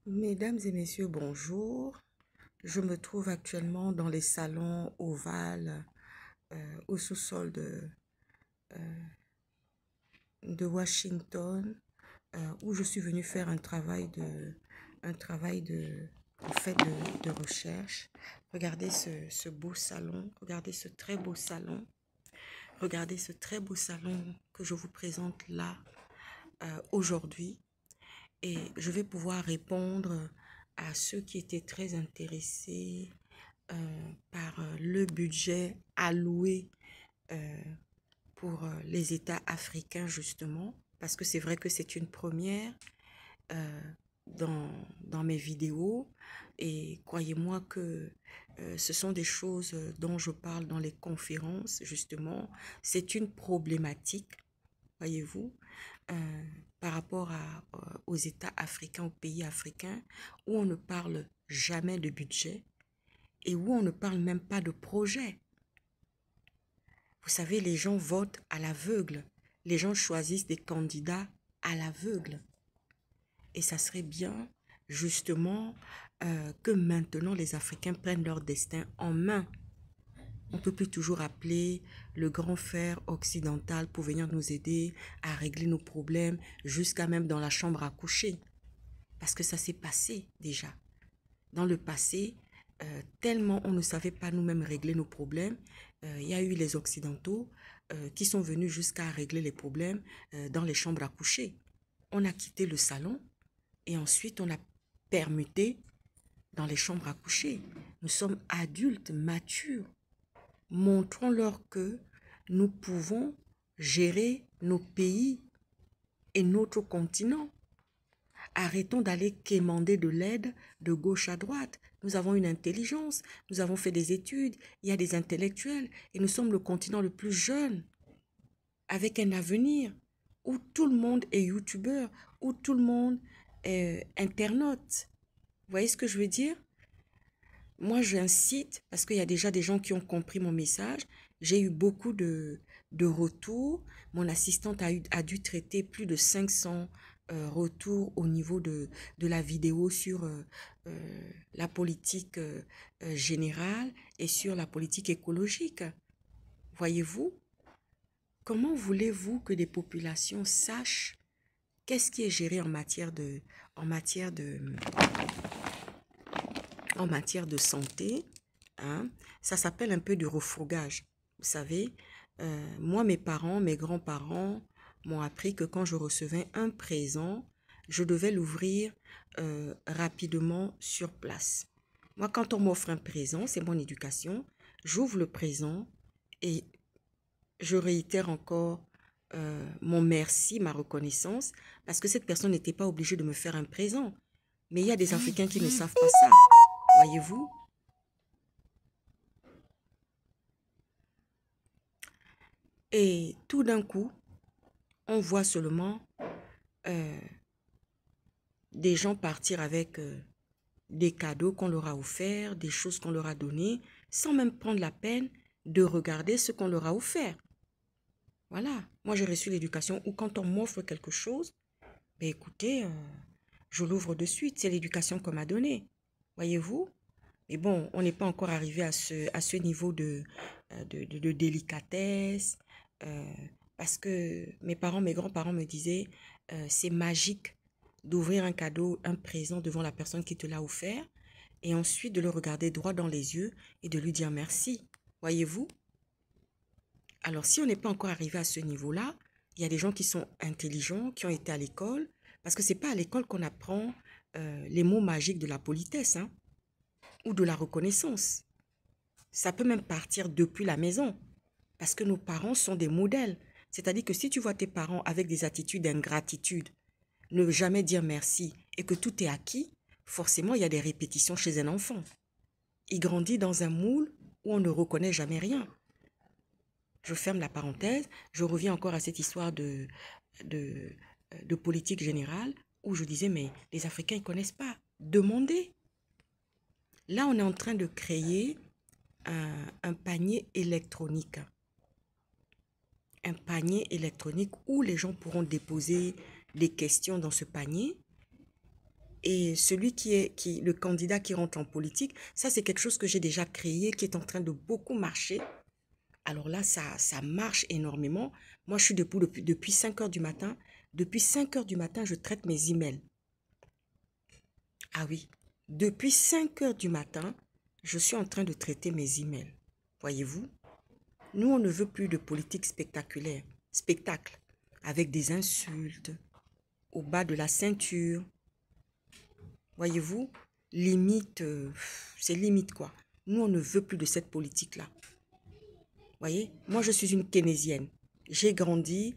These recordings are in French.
Mesdames et messieurs, bonjour. Je me trouve actuellement dans les salons ovales au sous-sol de Washington où je suis venue faire en fait de recherche. Regardez ce beau salon, regardez ce très beau salon, regardez ce très beau salon que je vous présente là aujourd'hui. Et je vais pouvoir répondre à ceux qui étaient très intéressés par le budget alloué euh, pour les États africains, justement, parce que c'est vrai que c'est une première euh, dans mes vidéos. Et croyez-moi que ce sont des choses dont je parle dans les conférences, justement. C'est une problématique, voyez-vous, euh, par rapport aux États africains, aux pays africains, où on ne parle jamais de budget et où on ne parle même pas de projet. Vous savez, les gens votent à l'aveugle. Les gens choisissent des candidats à l'aveugle. Et ça serait bien, justement, que maintenant les Africains prennent leur destin en main. On ne peut plus toujours appeler le grand frère occidental pour venir nous aider à régler nos problèmes, jusqu'à même dans la chambre à coucher. Parce que ça s'est passé déjà. Dans le passé, tellement on ne savait pas nous-mêmes régler nos problèmes, il y a eu les Occidentaux qui sont venus jusqu'à régler les problèmes dans les chambres à coucher. On a quitté le salon et ensuite on a permuté dans les chambres à coucher. Nous sommes adultes, matures. Montrons-leur que nous pouvons gérer nos pays et notre continent. Arrêtons d'aller quémander de l'aide de gauche à droite. Nous avons une intelligence, nous avons fait des études, il y a des intellectuels et nous sommes le continent le plus jeune, avec un avenir, où tout le monde est youtubeur, où tout le monde est internaute. Vous voyez ce que je veux dire? Moi, j'incite, parce qu'il y a déjà des gens qui ont compris mon message, j'ai eu beaucoup de retours. Mon assistante a dû traiter plus de 500 retours au niveau de la vidéo sur la politique générale et sur la politique écologique. Voyez-vous, comment voulez-vous que des populations sachent qu'est-ce qui est géré en matière de, en matière de santé, hein? Ça s'appelle un peu du refourgage. Vous savez, moi, mes parents, mes grands-parents m'ont appris que quand je recevais un présent, je devais l'ouvrir rapidement sur place. Moi, quand on m'offre un présent, c'est mon éducation, j'ouvre le présent et je réitère encore mon merci, ma reconnaissance, parce que cette personne n'était pas obligée de me faire un présent. Mais il y a des Africains qui ne savent pas ça. Voyez-vous? Et tout d'un coup, on voit seulement euh, des gens partir avec des cadeaux qu'on leur a offerts, des choses qu'on leur a données, sans même prendre la peine de regarder ce qu'on leur a offert. Voilà. Moi, j'ai reçu l'éducation où quand on m'offre quelque chose, ben écoutez, je l'ouvre de suite. C'est l'éducation qu'on m'a donnée. Voyez-vous? Mais bon, on n'est pas encore arrivé à ce niveau de délicatesse. euh, Parce que mes parents, mes grands-parents me disaient, c'est magique d'ouvrir un cadeau, un présent devant la personne qui te l'a offert et ensuite de le regarder droit dans les yeux et de lui dire merci. Voyez-vous? Alors, si on n'est pas encore arrivé à ce niveau-là, il y a des gens qui sont intelligents, qui ont été à l'école, parce que ce n'est pas à l'école qu'on apprend les mots magiques de la politesse, hein, ou de la reconnaissance. Ça peut même partir depuis la maison, parce que nos parents sont des modèles. C'est-à-dire que si tu vois tes parents avec des attitudes d'ingratitude, ne jamais dire merci et que tout est acquis, forcément, il y a des répétitions chez un enfant. Il grandit dans un moule où on ne reconnaît jamais rien. Je ferme la parenthèse, je reviens encore à cette histoire de, de politique générale où je disais, mais les Africains ne connaissent pas. Demandez. Là, on est en train de créer un panier électronique. Un panier électronique où les gens pourront déposer des questions dans ce panier Et celui le candidat qui rentre en politique, ça c'est quelque chose que j'ai déjà créé, qui est en train de beaucoup marcher. Alors là, ça marche énormément. Moi, je suis debout depuis 5 heures du matin. Depuis 5 heures du matin, je traite mes emails. Ah oui, depuis 5 heures du matin, je suis en train de traiter mes emails. Voyez-vous, nous, on ne veut plus de politique spectaculaire, spectacle, avec des insultes, au bas de la ceinture. Voyez-vous, limite, c'est limite quoi. Nous, on ne veut plus de cette politique-là. Voyez, moi, je suis une keynésienne. J'ai grandi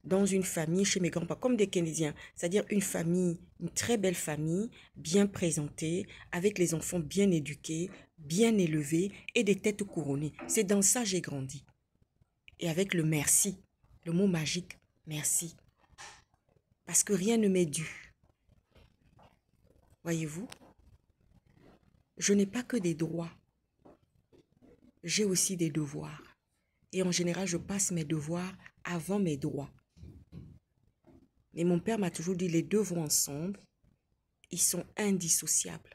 dans une famille chez mes grands-parents, comme des Keynésiens. C'est-à-dire une famille, une très belle famille, bien présentée, avec les enfants bien éduqués, bien élevés et des têtes couronnées. C'est dans ça que j'ai grandi. Et avec le merci, le mot magique, merci. Parce que rien ne m'est dû. Voyez-vous, je n'ai pas que des droits. J'ai aussi des devoirs. Et en général, je passe mes devoirs avant mes droits. Mais mon père m'a toujours dit, les deux vont ensemble, ils sont indissociables.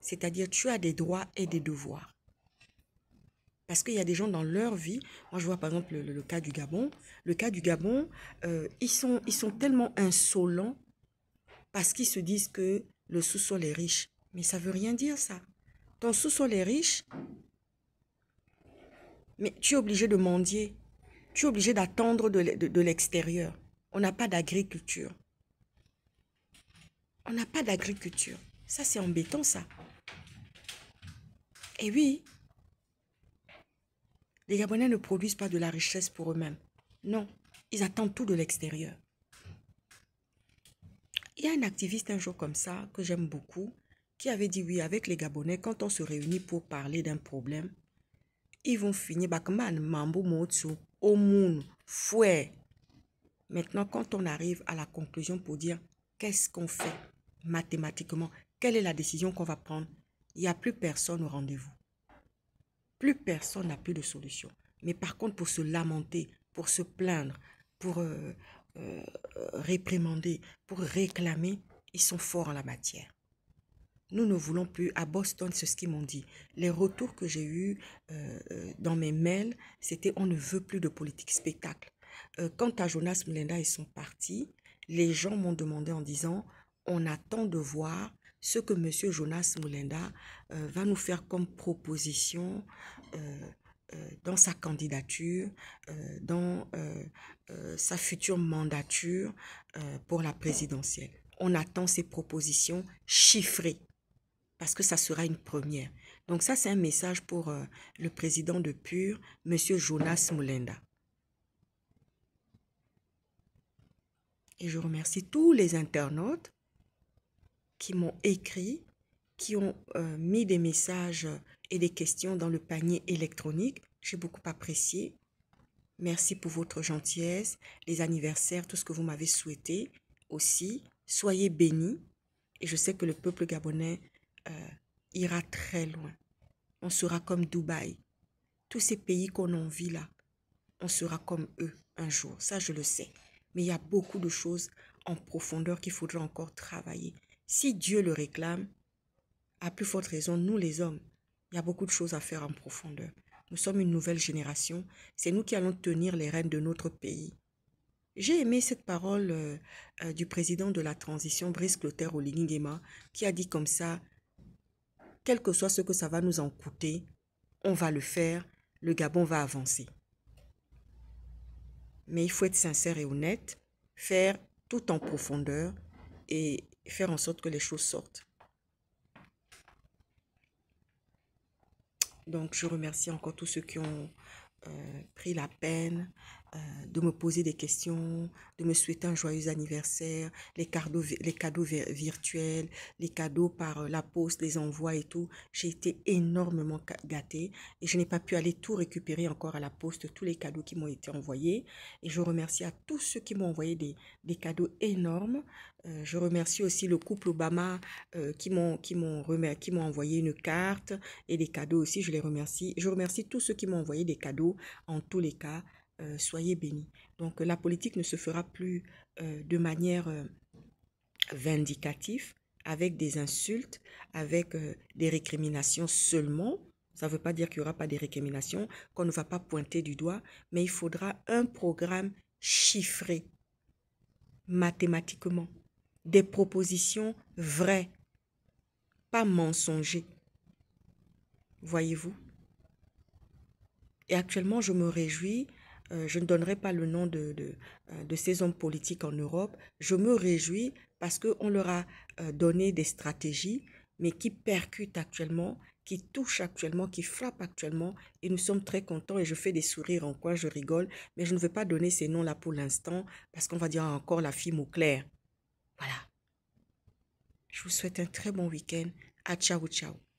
C'est-à-dire, tu as des droits et des devoirs. Parce qu'il y a des gens dans leur vie, moi je vois par exemple le cas du Gabon, ils sont tellement insolents parce qu'ils se disent que le sous-sol est riche. Mais ça ne veut rien dire ça. Ton sous-sol est riche, mais tu es obligé de mendier. Tu es obligé d'attendre de l'extérieur. On n'a pas d'agriculture. On n'a pas d'agriculture. Ça, c'est embêtant, ça. Et oui, les Gabonais ne produisent pas de la richesse pour eux-mêmes. Non, ils attendent tout de l'extérieur. Il y a un activiste un jour comme ça, que j'aime beaucoup, qui avait dit oui, avec les Gabonais, quand on se réunit pour parler d'un problème, ils vont finir bakman, mambo motsu, omun, fouet. Maintenant, quand on arrive à la conclusion pour dire qu'est-ce qu'on fait mathématiquement, quelle est la décision qu'on va prendre, il n'y a plus personne au rendez-vous. Plus personne n'a plus de solution. Mais par contre, pour se lamenter, pour se plaindre, pour réprimander, pour réclamer, ils sont forts en la matière. Nous ne voulons plus, à Boston, c'est ce qu'ils m'ont dit. Les retours que j'ai eus dans mes mails, c'était on ne veut plus de politique spectacle. Quant à Jonas Mulenda et son parti, les gens m'ont demandé en disant, on attend de voir ce que M. Jonas Mulenda va nous faire comme proposition dans sa candidature, dans sa future mandature pour la présidentielle. On attend ces propositions chiffrées parce que ça sera une première. Donc ça, c'est un message pour le président de PUR, M. Jonas Mulenda. Et je remercie tous les internautes qui m'ont écrit, qui ont mis des messages et des questions dans le panier électronique. J'ai beaucoup apprécié. Merci pour votre gentillesse, les anniversaires, tout ce que vous m'avez souhaité aussi. Soyez bénis. Et je sais que le peuple gabonais ira très loin. On sera comme Dubaï. Tous ces pays qu'on envie là, on sera comme eux un jour. Ça, je le sais. Mais il y a beaucoup de choses en profondeur qu'il faudra encore travailler. Si Dieu le réclame, à plus forte raison, nous les hommes, il y a beaucoup de choses à faire en profondeur. Nous sommes une nouvelle génération. C'est nous qui allons tenir les rênes de notre pays. J'ai aimé cette parole du président de la transition, Brice Clotaire Oligui Nguema, qui a dit comme ça, quel que soit ce que ça va nous en coûter, on va le faire, le Gabon va avancer. Mais il faut être sincère et honnête, faire tout en profondeur et faire en sorte que les choses sortent. Donc, je remercie encore tous ceux qui ont pris la peine de me poser des questions, de me souhaiter un joyeux anniversaire, les cadeaux virtuels, les cadeaux par la poste, les envois et tout. J'ai été énormément gâtée et je n'ai pas pu aller tout récupérer encore à la poste, tous les cadeaux qui m'ont été envoyés. Et je remercie à tous ceux qui m'ont envoyé des cadeaux énormes. Je remercie aussi le couple Obama qui m'ont envoyé une carte et des cadeaux aussi. Je les remercie. Je remercie tous ceux qui m'ont envoyé des cadeaux. En tous les cas, soyez bénis. Donc, la politique ne se fera plus de manière vindicative, avec des insultes, avec des récriminations seulement. Ça ne veut pas dire qu'il n'y aura pas des récriminations, qu'on ne va pas pointer du doigt, mais il faudra un programme chiffré, mathématiquement, des propositions vraies, pas mensongères. Voyez-vous? Et actuellement, je me réjouis, je ne donnerai pas le nom de ces hommes politiques en Europe, je me réjouis parce qu'on leur a donné des stratégies, mais qui percutent actuellement, qui touchent actuellement, qui frappent actuellement, et nous sommes très contents et je fais des sourires en coin, je rigole, mais je ne vais pas donner ces noms-là pour l'instant parce qu'on va dire encore la fille mot clair. Voilà. Je vous souhaite un très bon week-end. À ciao, ciao.